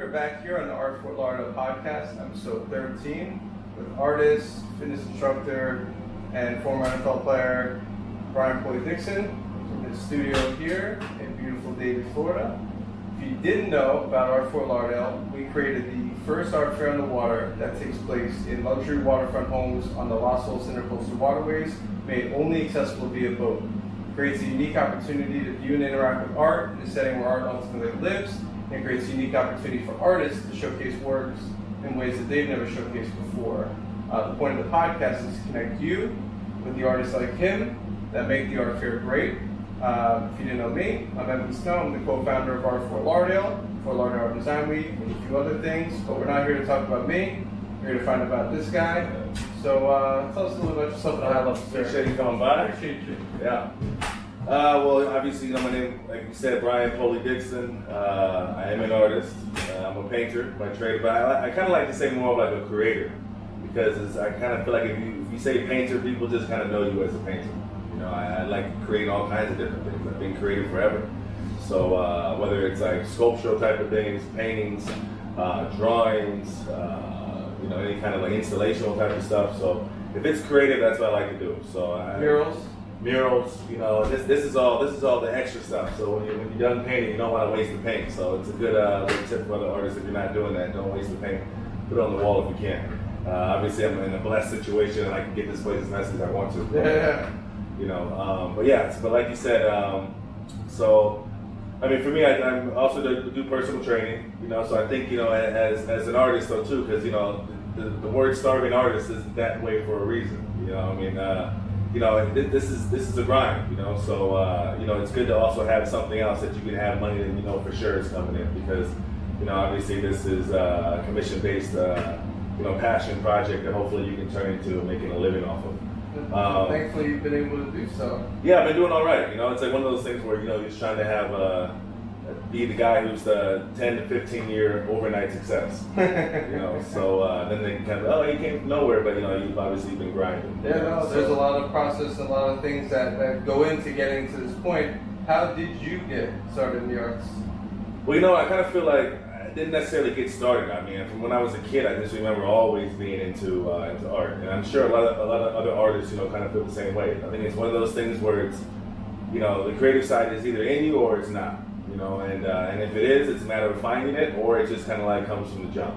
are back here on the Art Fort Lauderdale podcast, episode 13, with artist, fitness instructor, and former NFL player Brian Poli-Dixon from his studio here in beautiful Davie, Florida. If you didn't know about Art Fort Lauderdale, we created the first art fair on the water that takes place in luxury waterfront homes on the Los Osos Intercoastal Waterways, made only accessible via boat. Creates a unique opportunity to view and interact with art in a setting where art ultimately lives, and creates a unique opportunity for artists to showcase works in ways that they've never showcased before. The point of the podcast is to connect you with the artists like him that make the art fair great. If you didn't know me, I'm Evan Snow. I'm the co-founder of Art Fort Lauderdale, Fort Lauderdale Art Design Week, and a few other things, but we're not here to talk about me. We're here to find out about this guy. So tell us a little about yourself at a high level, sir. Appreciate you coming by. Appreciate you. Yeah. Well, obviously, my name, like you said, Brian Poli-Dixon. I am an artist. I'm a painter by trade, but I kind of like to say more of like a creator, because I kind of feel like if you say painter, people just kind of know you as a painter. You know, I like creating all kinds of different things. I've been creative forever. So whether it's like sculptural type of things, paintings, drawings, any kind of like installational type of stuff. So if it's creative, that's what I like to do. So murals, this is all the extra stuff. So when you're done painting, you don't want to waste the paint. So it's a good little tip for the artists: if you're not doing that, don't waste the paint. Put it on the wall if you can. Obviously, I'm in a blessed situation and I can get this place as messy as I want to. Yeah. But like you said, so I mean, for me, I also do personal training. So I think as an artist though too, because the word starving artist isn't that way for a reason. This is a grind. So it's good to also have something else that you can have money that for sure is coming in, because obviously this is a commission-based passion project that hopefully you can turn into making a living off of. Thankfully, you've been able to do so. Yeah, I've been doing all right. It's like one of those things where you're just trying to have be the guy who's the 10 to 15 year overnight success. So then they can kind of, he came from nowhere, but you've obviously been grinding. Yeah, there's a lot of process, a lot of things that go into getting to this point. How did you get started in the arts? Well, I kind of feel like I didn't necessarily get started. I mean, from when I was a kid, I just remember always being into art, and I'm sure a lot of other artists, kind of feel the same way. I think it's one of those things where it's, the creative side is either in you or it's not. And if it is, it's a matter of finding it, or it just kind of like comes from the jump.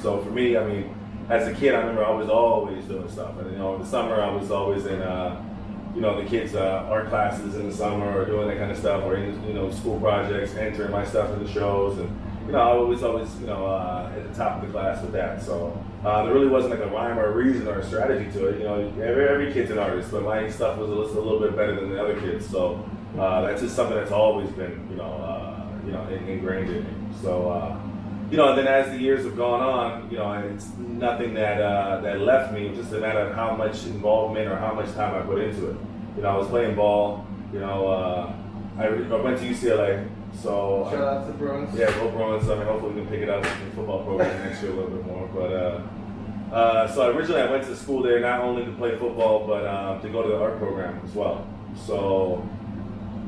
So for me, I mean, as a kid, I remember I was always doing stuff, and in the summer I was always in the kids' art classes in the summer, or doing that kind of stuff, or in school projects, entering my stuff in the shows, and I was always at the top of the class with that. So there really wasn't like a rhyme or a reason or a strategy to it. Every kid's an artist, but my stuff was a little bit better than the other kids. So that's just something that's always been ingrained in me. So and then as the years have gone on, it's nothing that left me. It was just a matter of how much involvement or how much time I put into it. I was playing ball. I went to UCLA. So shout out to the Bruins. Yeah, go Bruins. I mean, hopefully we can pick it up in the football program next year a little bit more. But so originally I went to school there not only to play football, but to go to the art program as well. So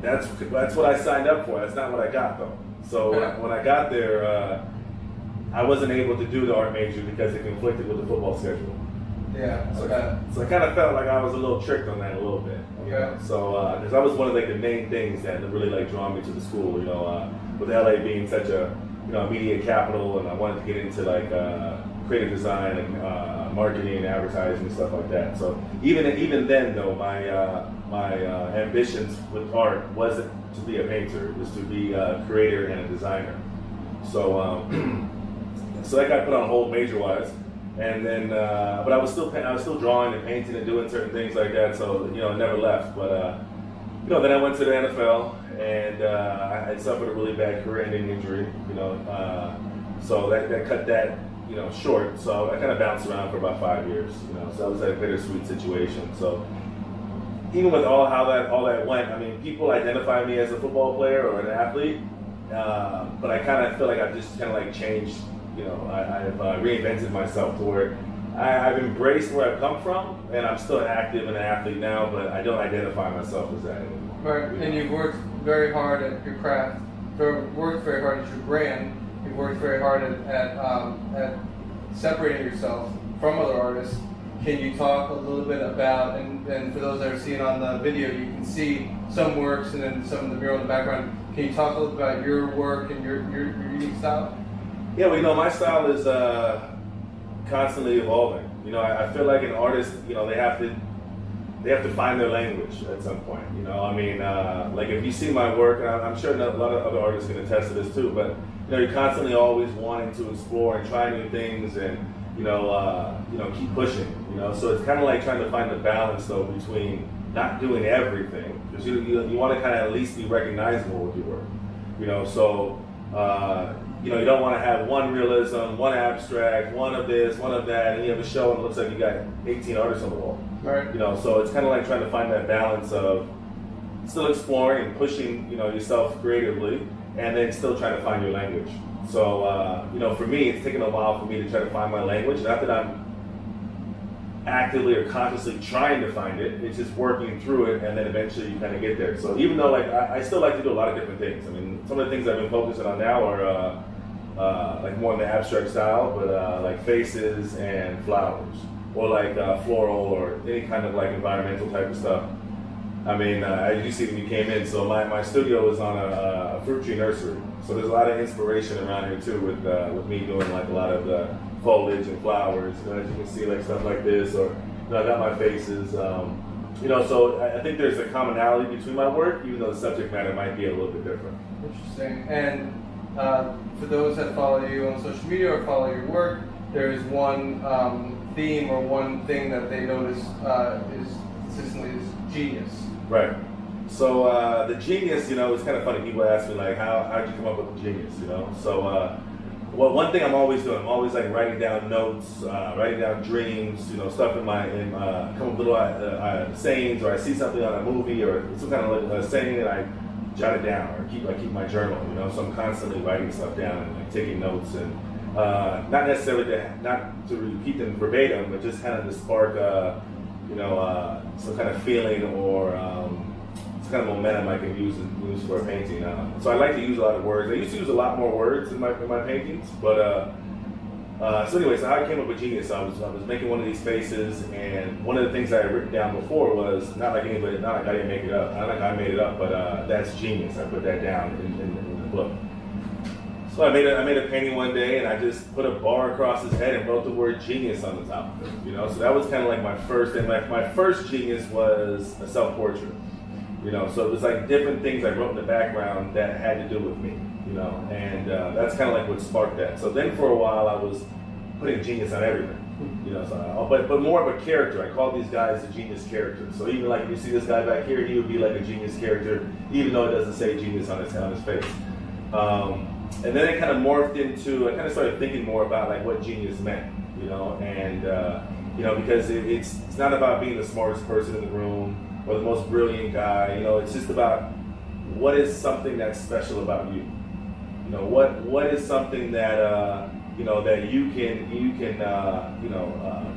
that's what I signed up for. That's not what I got though. So when I got there, I wasn't able to do the art major because it conflicted with the football schedule. Yeah. So I kind of felt like I was a little tricked on that a little bit. So because that was one of the main things that really drawn me to the school. With LA being such a media capital, and I wanted to get into creative design and marketing and advertising and stuff like that. So even then though, my ambitions with art wasn't to be a painter. It was to be a creator and a designer. So so that got put on hold major-wise. And then, but I was still drawing and painting and doing certain things like that. So it never left. But then I went to the NFL, and I suffered a really bad career-ending injury. So that cut that short. So I kind of bounced around for about 5 years. So that was a bittersweet situation. So even with all that went, I mean, people identify me as a football player or an athlete, but I kind of feel like I've just kind of changed. I've reinvented myself to where I've embraced where I've come from, and I'm still active and an athlete now, but I don't identify myself as that anymore. Right, and you've worked very hard at your craft, worked very hard at your brand. You've worked very hard at separating yourself from other artists. Can you talk a little bit about, and for those that are seeing on the video, you can see some works and then some of the mural in the background. Can you talk a little bit about your work and your unique style? Yeah, well, my style is constantly evolving. I feel like an artist, they have to find their language at some point. Like if you see my work, and I'm sure a lot of other artists can attest to this too, but you're constantly always wanting to explore and try new things and keep pushing. So it's kind of like trying to find the balance though between not doing everything, because you want to kind of at least be recognizable with your work. So you don't want to have one realism, one abstract, one of this, one of that, and you have a show and it looks like you got 18 artists on the wall. Right. So it's kind of like trying to find that balance of still exploring and pushing, yourself creatively, and then still trying to find your language. So, for me, it's taken a while for me to try to find my language. Not that I'm actively or consciously trying to find it, it's just working through it, and then eventually you kind of get there. So even though I still like to do a lot of different things. Some of the things I've been focusing on now are more in the abstract style, but like faces and flowers, or like floral, or any kind of like environmental type of stuff. As you see when you came in, so my studio is on a fruit tree nursery. So there's a lot of inspiration around here too with me doing like a lot of the foliage and flowers. As you can see, like stuff like this, or I got my faces. So I think there's a commonality between my work, even though the subject matter might be a little bit different. Interesting. And for those that follow you on social media or follow your work, there is one theme or one thing that they notice is consistently is genius. Right. So the genius, it's kind of funny. People ask me like, how'd you come up with the genius? So one thing I'm always doing, I'm always like writing down notes, writing down dreams, stuff come up with little sayings, or I see something on a movie or some kind of like saying that I jot it down, or keep my journal. So I'm constantly writing stuff down and like taking notes, and not necessarily not to repeat them verbatim, but just kind of to spark some kind of feeling or some kind of momentum I can use for a painting. So I like to use a lot of words. I used to use a lot more words in my paintings, but so anyway, so how I came up with genius, I was making one of these faces, and one of the things I had written down before was not like I didn't make it up, not like I made it up, but that's genius. I put that down in the book. So I made a painting one day, and I just put a bar across his head and wrote the word genius on the top of it. So that was kind of like my first, and my first genius was a self-portrait. So it was like different things I wrote in the background that had to do with me. And that's kind of like what sparked that. So then for a while I was putting genius on everything. But more of a character. I call these guys the genius characters. So even like you see this guy back here, he would be like a genius character, even though it doesn't say genius on his face. And then it kind of morphed into, I kind of started thinking more about like what genius meant, and because it's not about being the smartest person in the room or the most brilliant guy. It's just about what is something that's special about you. What is something that that you can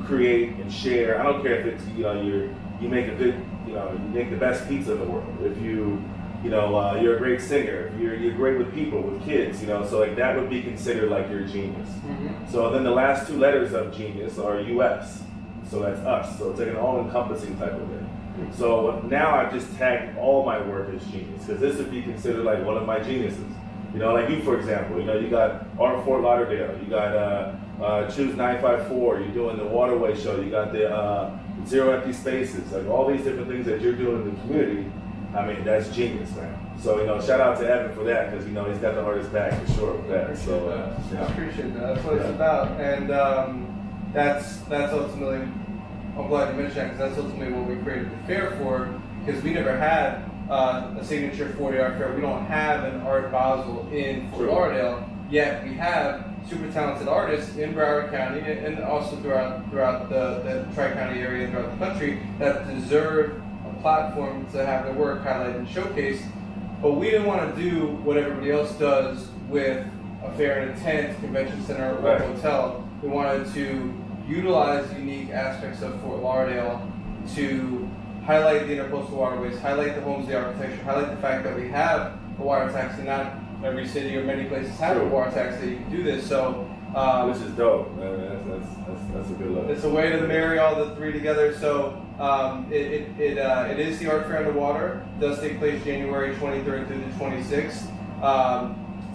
create and share. I don't care if it's you make a good you make the best pizza in the world. If you're a great singer. If you're great with people, with kids. So like that would be considered like your genius. Mm-hmm. So then the last two letters of genius are US. So that's us. So it's like an all-encompassing type of thing. So now I've just tagged all my work as genius, because this would be considered like one of my geniuses. Like you, for example, you got Art Fort Lauderdale, you got Choose 954, you're doing the Waterway Show, you got the Zero Empty Spaces, like all these different things that you're doing in the community. That's genius, man. So, shout out to Evan for that, because, he's got the artist back for sure with that. I appreciate that. That's what it's about. And that's ultimately, I'm glad you mentioned that, because that's ultimately what we created the fair for, because we never had a signature 40 art fair. We don't have an Art Basel in Fort Lauderdale, yet we have super talented artists in Broward County and also throughout the Tri-County area and throughout the country that deserve a platform to have their work highlighted and showcased. But we didn't want to do what everybody else does with a fair in a tent, convention center, or hotel. We wanted to utilize unique aspects of Fort Lauderdale to highlight the intercoastal waterways, highlight the homes, the architecture, highlight the fact that we have a water taxi, not every city or many places have a bar tax that you can do this. So which is dope. That's a good look. It's a way to marry all the three together. So it is the Art Fair on the Water. It does take place January 23rd through the 26th.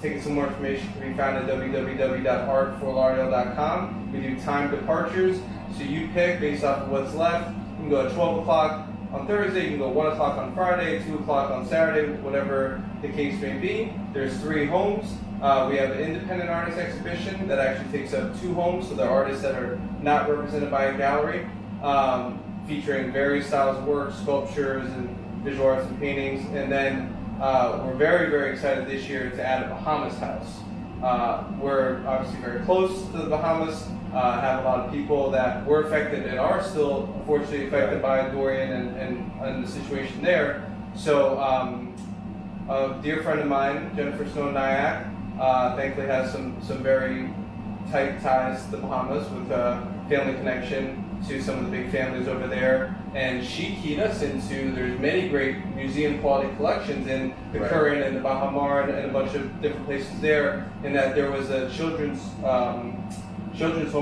Tickets and more information can be found at www.artfortlauderdale.com. We do timed departures, so you pick based off of what's left. You can go at 12 o'clock on Thursday, you can go 1 o'clock on Friday, 2 o'clock on Saturday, whatever the case may be. There's 3 homes. We have an independent artist exhibition that actually takes up 2 homes, so they're artists that are not represented by a gallery, featuring various styles of work, sculptures and visual arts and paintings. And then we're very, very excited this year to add a Bahamas house. We're obviously very close to the Bahamas, have a lot of people that were affected and are still unfortunately affected by Dorian and the situation there. So a dear friend of mine, Jennifer Snow Nyack, thankfully has some very tight ties to the Bahamas with a family connection to some of the big families over there, and she keyed us into, there's many great museum quality collections in the Current and the Bahamar and a bunch of different places there, and that there was a children's home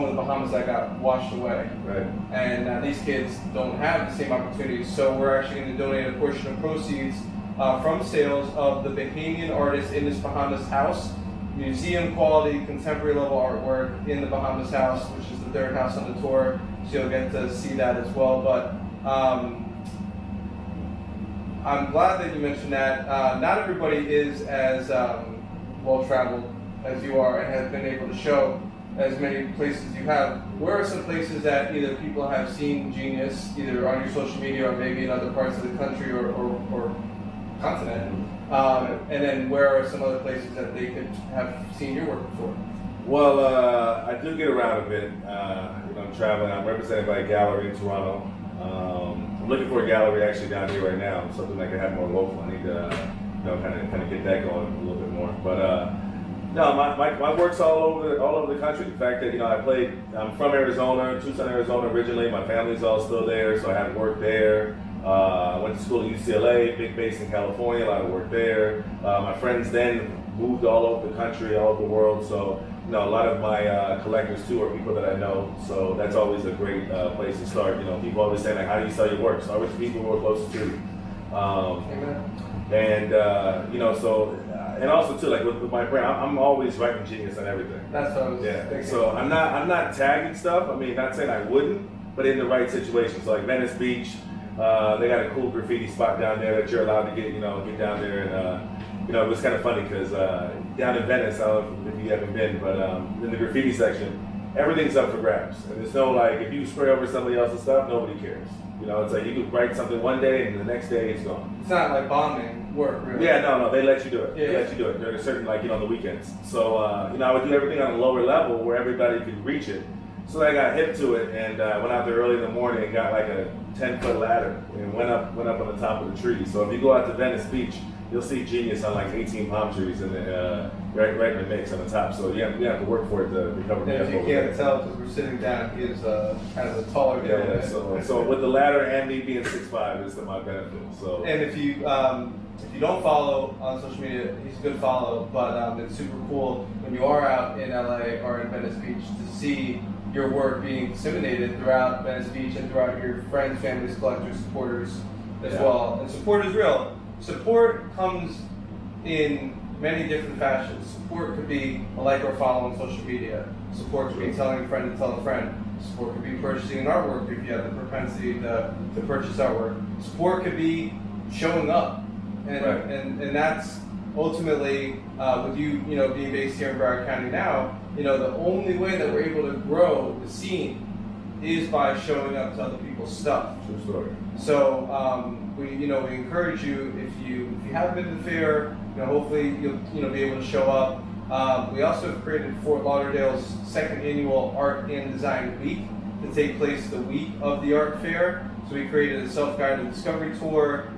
in the Bahamas that got washed away. Right. And these kids don't have the same opportunities, so we're actually going to donate a portion of proceeds from sales of the Bahamian artists in this Bahamas house, museum quality, contemporary level artwork in the Bahamas house, which is the 3rd house on the tour, so you'll get to see that as well. But I'm glad that you mentioned that. Not everybody is as well-traveled as you are and has been able to show as many places you have. Where are some places that either people have seen Genius, either on your social media or maybe in other parts of the country or continent? And then where are some other places that they could have seen your work before? Well, I do get around a bit. I'm traveling. I'm represented by a gallery in Toronto. I'm looking for a gallery actually down here right now, something I can have more local. I need to, kind of get that going a little bit more. But no, my work's all over the country. The fact that I'm from Arizona, Tucson, Arizona originally. My family's all still there, so I have work there. I went to school at UCLA, big base in California, a lot of work there. My friends then moved all over the country, all over the world. So, a lot of my collectors too are people that I know. So that's always a great place to start. People always say, like, how do you sell your work? Start with the people who are closest to you. And and also too, like with my brand, I'm always writing Genius on everything. That's what I was thinking. So I'm not tagging stuff. I mean, not saying I wouldn't, but in the right situation. So like Venice Beach. They got a cool graffiti spot down there that you're allowed to get down there, and it was kind of funny because down in Venice, I don't know if you haven't been, but in the graffiti section, everything's up for grabs, and there's no if you spray over somebody else's stuff, nobody cares. It's like you could write something one day and the next day it's gone. It's not like bombing work, really. Yeah, no, they let you do it. Yeah. They let you do it during a certain the weekends. So I would do everything on a lower level where everybody could reach it. So I got hip to it and went out there early in the morning and got like a 10-foot ladder and went up on the top of the tree. So if you go out to Venice Beach, you'll see Genius on like 18 palm trees and right in the mix on the top. So you have to work for it to recover. And if you can't tell because we're sitting down, he is kind of a taller guy. Yeah. So with the ladder and me being 6'5", it's to my benefit. So and if you don't follow on social media, he's a good follow. But it's super cool when you are out in LA or in Venice Beach to see your work being disseminated throughout Venice Beach and throughout your friends, families, collectors, supporters as well. And support is real. Support comes in many different fashions. Support could be a like or follow on social media. Support could be telling a friend to tell a friend. Support could be purchasing an artwork if you have the propensity to purchase artwork. Support could be showing up. And that's ultimately, with you being based here in Broward County now, the only way that we're able to grow the scene is by showing up to other people's stuff. True story. So we encourage you if you haven't been to the fair, hopefully you'll be able to show up. We also have created Fort Lauderdale's 2nd annual Art and Design Week to take place the week of the art fair. So we created a self-guided discovery tour.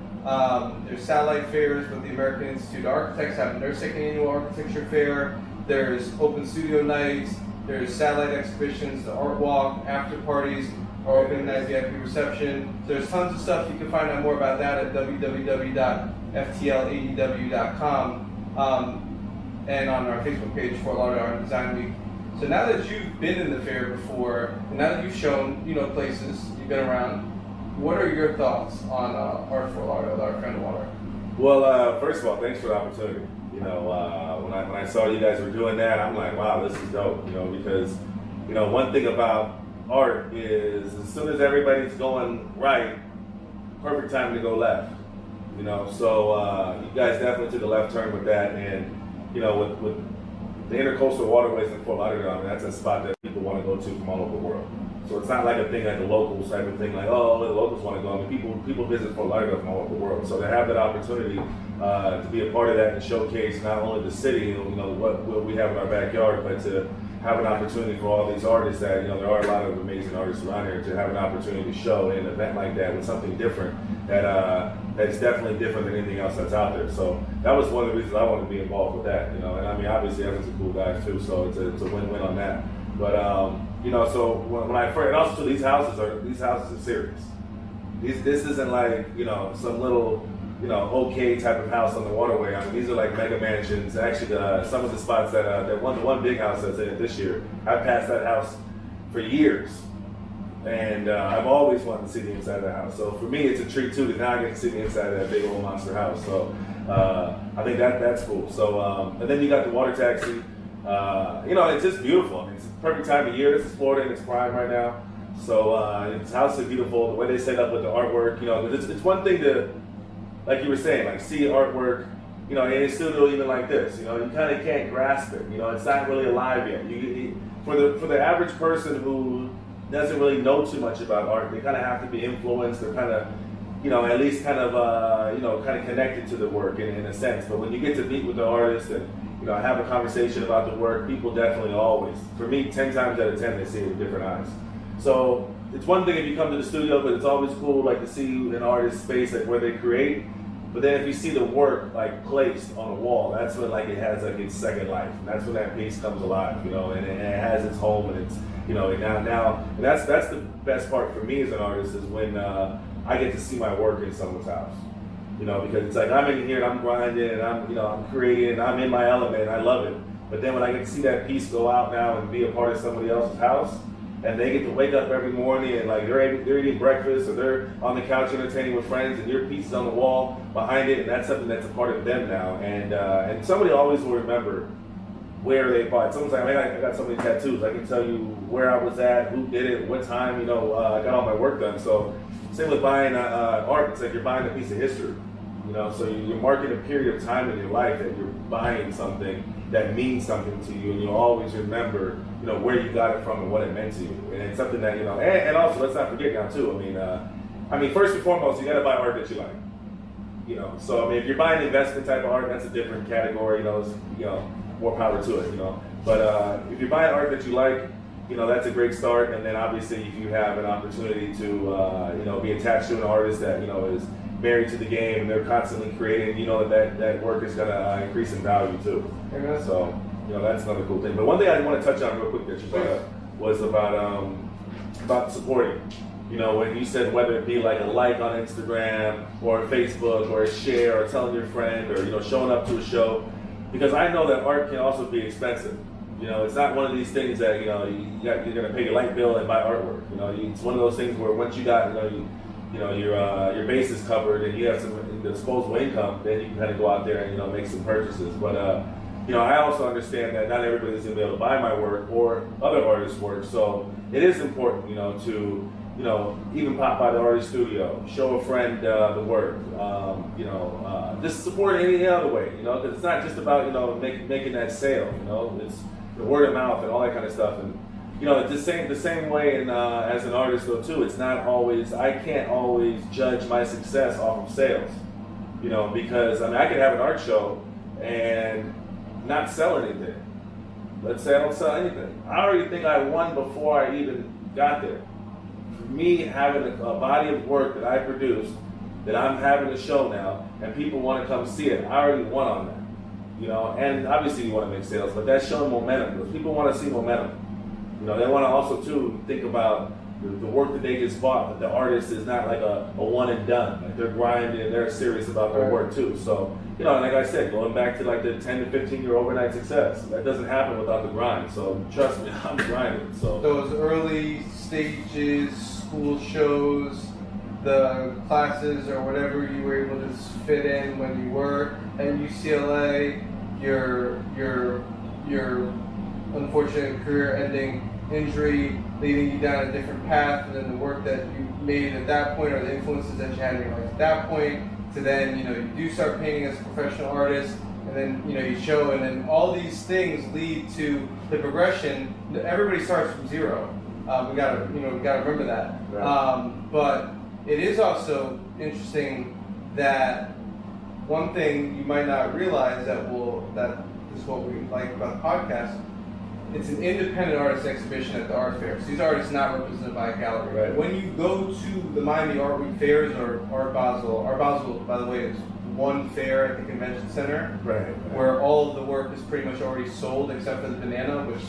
There's satellite fairs with the American Institute of Architects having their 2nd annual architecture fair. There's open studio nights. There's satellite exhibitions, the art walk, after parties, our opening night VIP reception. There's tons of stuff. You can find out more about that at www.ftlaedw.com. and on our Facebook page, Fort Lauderdale Art and Design Week. So now that you've been in the fair before, and now that you've shown, places, you've been around, what are your thoughts on Art Fort Lauderdale, the Art Friend of Water? Well, first of all, thanks for the opportunity. When I saw you guys were doing that, I'm like, wow, this is dope. Because one thing about art is as soon as everybody's going right, perfect time to go left. So you guys definitely took a left turn with that, and with the intercoastal waterways in Fort Lauderdale, that's a spot that people want to go to from all over the world. So it's not like a thing like the locals type of thing, like, oh, the locals want to go. People visit Fort Lauderdale from all over the world. So to have that opportunity to be a part of that and showcase not only the city, what we have in our backyard, but to have an opportunity for all these artists that, there are a lot of amazing artists around here, to have an opportunity to show in an event like that with something different that's definitely different than anything else that's out there. So that was one of the reasons I wanted to be involved with that, and obviously Evan's a cool guy too, so it's a win-win on that. But so when I first, and also too, these houses are serious. This isn't like some little okay type of house on the waterway. These are like mega mansions. Actually, some of the spots the one big house that's in it this year, I passed that house for years, and I've always wanted to see the inside of the house. So for me, it's a treat too, because now I get to see the inside of that big old monster house. So I think that's cool. So and then you got the water taxi. It's just beautiful. It's the perfect time of year. This is Florida in its prime right now. So this house is beautiful. The way they set up with the artwork, it's one thing to, like you were saying, like see artwork, and it's still even like this. You kind of can't grasp it. It's not really alive yet. For the average person who doesn't really know too much about art, they kind of have to be influenced. They're kind of, at least kind of connected to the work in a sense. But when you get to meet with the artist and have a conversation about the work, people definitely always, for me, 10 times out of 10, they see it with different eyes. So it's one thing if you come to the studio, but it's always cool like to see an artist's space, like where they create. But then if you see the work like placed on a wall, that's when like it has like its second life. And that's when that piece comes alive, and it has its home, and it's and now and that's the best part for me as an artist, is when I get to see my work in someone's house. Because it's like I'm in here and I'm grinding and I'm creating and I'm in my element and I love it. But then when I get to see that piece go out now and be a part of somebody else's house, and they get to wake up every morning and like they're eating breakfast or they're on the couch entertaining with friends and your piece is on the wall behind it, and that's something that's a part of them now. And somebody always will remember where they bought it. Someone's like, I got so many tattoos. I can tell you where I was at, who did it, what time, I got all my work done. So same with buying art. It's like you're buying a piece of history. So you're marking a period of time in your life that you're buying something that means something to you, and you'll always remember, where you got it from and what it meant to you. And it's something that, and also let's not forget now too, first and foremost, you gotta buy art that you like. So if you're buying investment type of art, that's a different category, more power to it, But if you're buying art that you like, that's a great start. And then obviously if you have an opportunity to, be attached to an artist that, is married to the game and they're constantly creating, that work is gonna increase in value too. Amen. So, that's another cool thing. But one thing I want to touch on real quick that you brought up was about supporting. When you said whether it be like a like on Instagram or Facebook or a share or telling your friend or, showing up to a show, because I know that art can also be expensive. It's not one of these things that, you're going to pay your light bill and buy artwork. It's one of those things where once you got, your base is covered and you have some disposable income, then you can kind of go out there and, make some purchases. But, I also understand that not everybody's going to be able to buy my work or other artists' work. So it is important, to, even pop by the artist studio, show a friend the work, just support any other way, because it's not just about, making that sale, it's the word of mouth and all that kind of stuff. And, the same way as an artist though too, it's not always, I can't always judge my success off of sales, because I could have an art show and not sell anything. Let's say I don't sell anything. I already think I won before I even got there. For me, having a body of work that I produced, that I'm having a show now, and people want to come see it, I already won on that. And obviously you want to make sales, but that's showing momentum, because people want to see momentum. They want to also too think about, the work that they just bought, but the artist is not like a one and done. Like they're grinding, they're serious about their work too. So, you know, like I said, going back to like the 10 to 15 year overnight success, that doesn't happen without the grind. So trust me, I'm grinding. So those early stages, school shows, the classes or whatever you were able to fit in when you were at UCLA, your unfortunate career-ending injury leading you down a different path, and then the work that you made at that point, or the influences that you had in your life at that point, to then, you know, you do start painting as a professional artist, and then, you know, you show, and then all these things lead to the progression. Everybody starts from zero. We gotta remember that. Right. But it is also interesting that one thing you might not realize that is what we like about the podcast. It's an independent artist exhibition at the art fair. So these artists are not represented by a gallery. Right. When you go to the Miami Art Week fairs or Art Basel, by the way, is one fair at the convention center, right. where all of the work is pretty much already sold except for the banana, which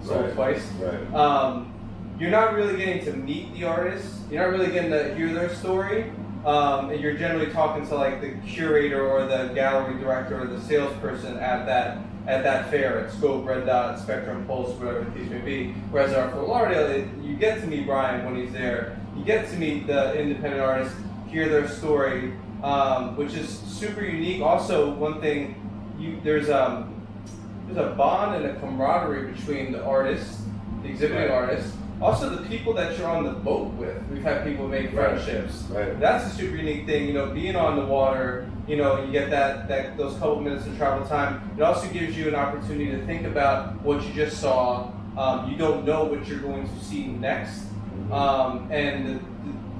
sold twice. Right. You're not really getting to meet the artists. You're not really getting to hear their story. And you're generally talking to like the curator or the gallery director or the salesperson at that fair, at Scope, Red Dot, Spectrum, Pulse, whatever the case may be. Whereas at Art Fort Lauderdale, you get to meet Brian when he's there. You get to meet the independent artists, hear their story, which is super unique. Also, one thing, there's a bond and a camaraderie between the artists, the exhibiting artists, also the people that you're on the boat with. We've had people make friendships. Right. That's a super unique thing, you know, being on the water. You know, you get those couple minutes of travel time. It also gives you an opportunity to think about what you just saw. You don't know what you're going to see next. And the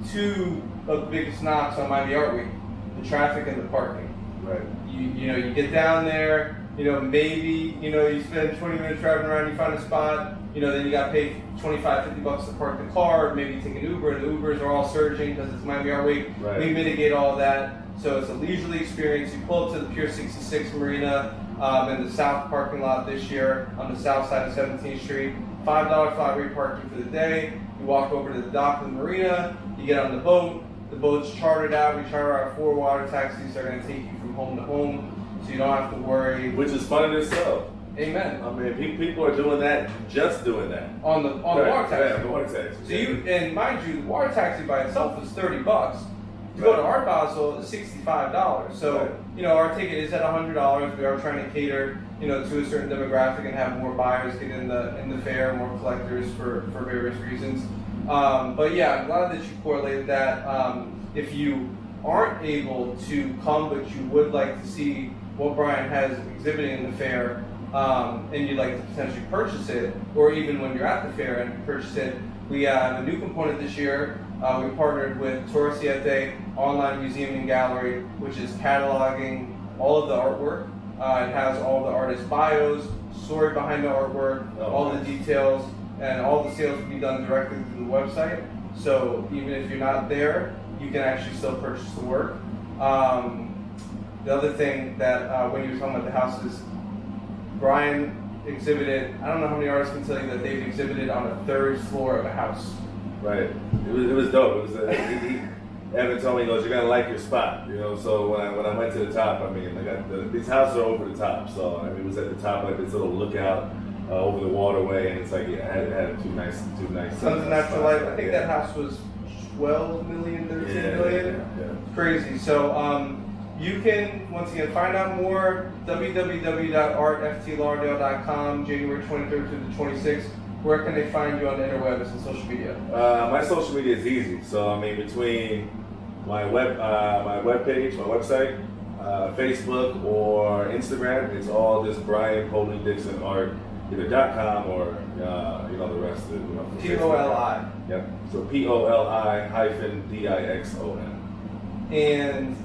two of the biggest knocks on Miami Art Week, the traffic and the parking. Right. You know, you get down there, you know, maybe, you know, you spend 20 minutes driving around, you find a spot, you know, then you got to pay $25-50 to park the car, maybe take an Uber, and the Ubers are all surging because it's Miami Art Week. Right. We mitigate all of that. So it's a leisurely experience. You pull up to the Pier 66 Marina in the south parking lot this year on the south side of 17th Street. $5 flat rate parking for the day. You walk over to the dock of the marina. You get on the boat. The boat's chartered out. We charter out 4 water taxis that are going to take you from home to home, so you don't have to worry. Which is fun in itself. Amen. I mean, people are doing that, just doing that. On the water taxi. Yeah, the water taxi. So and mind you, the water taxi by itself is $30. To go to Art Basel is $65. So, you know, our ticket is at $100. We are trying to cater, you know, to a certain demographic and have more buyers get in the fair, more collectors for various reasons. But yeah, I'm glad that you correlated that. If you aren't able to come, but you would like to see what Brian has exhibiting in the fair, and you'd like to potentially purchase it, or even when you're at the fair and purchase it, we have a new component this year. We partnered with Torre Siete Online Museum and Gallery, which is cataloging all of the artwork. It has all the artists' bios, story behind the artwork, all the details, and all the sales will be done directly through the website. So even if you're not there, you can actually still purchase the work. The other thing that when you were talking about the houses, Brian exhibited, I don't know how many artists can tell you that they've exhibited on a 3rd floor of a house. Right. It was dope. It was Evan told me, he goes, you're gonna like your spot, you know. So when I went to the top, I mean, these houses are over the top. So I mean, it was at the top, like this little lookout over the waterway, and it's like it had two nice. Sons of Natural Light. I think that house was 12 million, 13 million. Yeah. Crazy. So you can once again find out more www.artftlauderdale.com, January 23rd to the 26th. Where can they find you on the interwebs and social media? My social media is easy. So I mean, between my webpage, my website, Facebook or Instagram, it's all just Brian Poli-Dixon Art, either .com or you know the rest of it. You know, Poli. Yep. So Poli-Dixon. And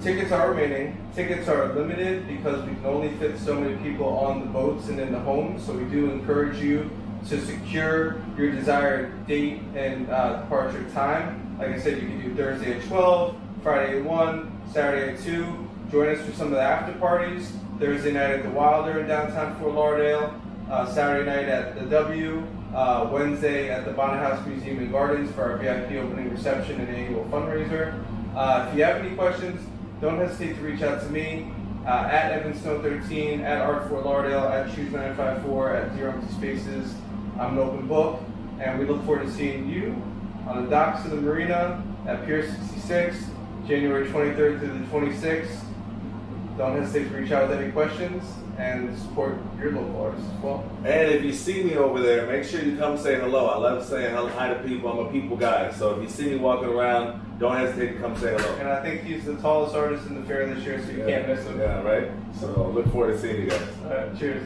tickets are remaining. Tickets are limited because we can only fit so many people on the boats and in the homes. So we do encourage you to secure your desired date and departure time. Like I said, you can do Thursday at 12, Friday at 1, Saturday at 2. Join us for some of the after parties. Thursday night at the Wilder in downtown Fort Lauderdale. Saturday night at the W, Wednesday at the Bonnet House Museum and Gardens for our VIP opening reception and annual fundraiser. If you have any questions, don't hesitate to reach out to me at EvansSnow13, at Art Fort Lauderdale, at Choose954, at Zero Empty Spaces. I'm an open book, and we look forward to seeing you on the docks of the marina at Pier 66, January 23rd through the 26th. Don't hesitate to reach out with any questions and support your local artists as well. And if you see me over there, make sure you come say hello. I love saying hi to people. I'm a people guy. So if you see me walking around, don't hesitate to come say hello. And I think he's the tallest artist in the fair this year, so you can't miss him. Yeah, right? So look forward to seeing you guys. All right, cheers.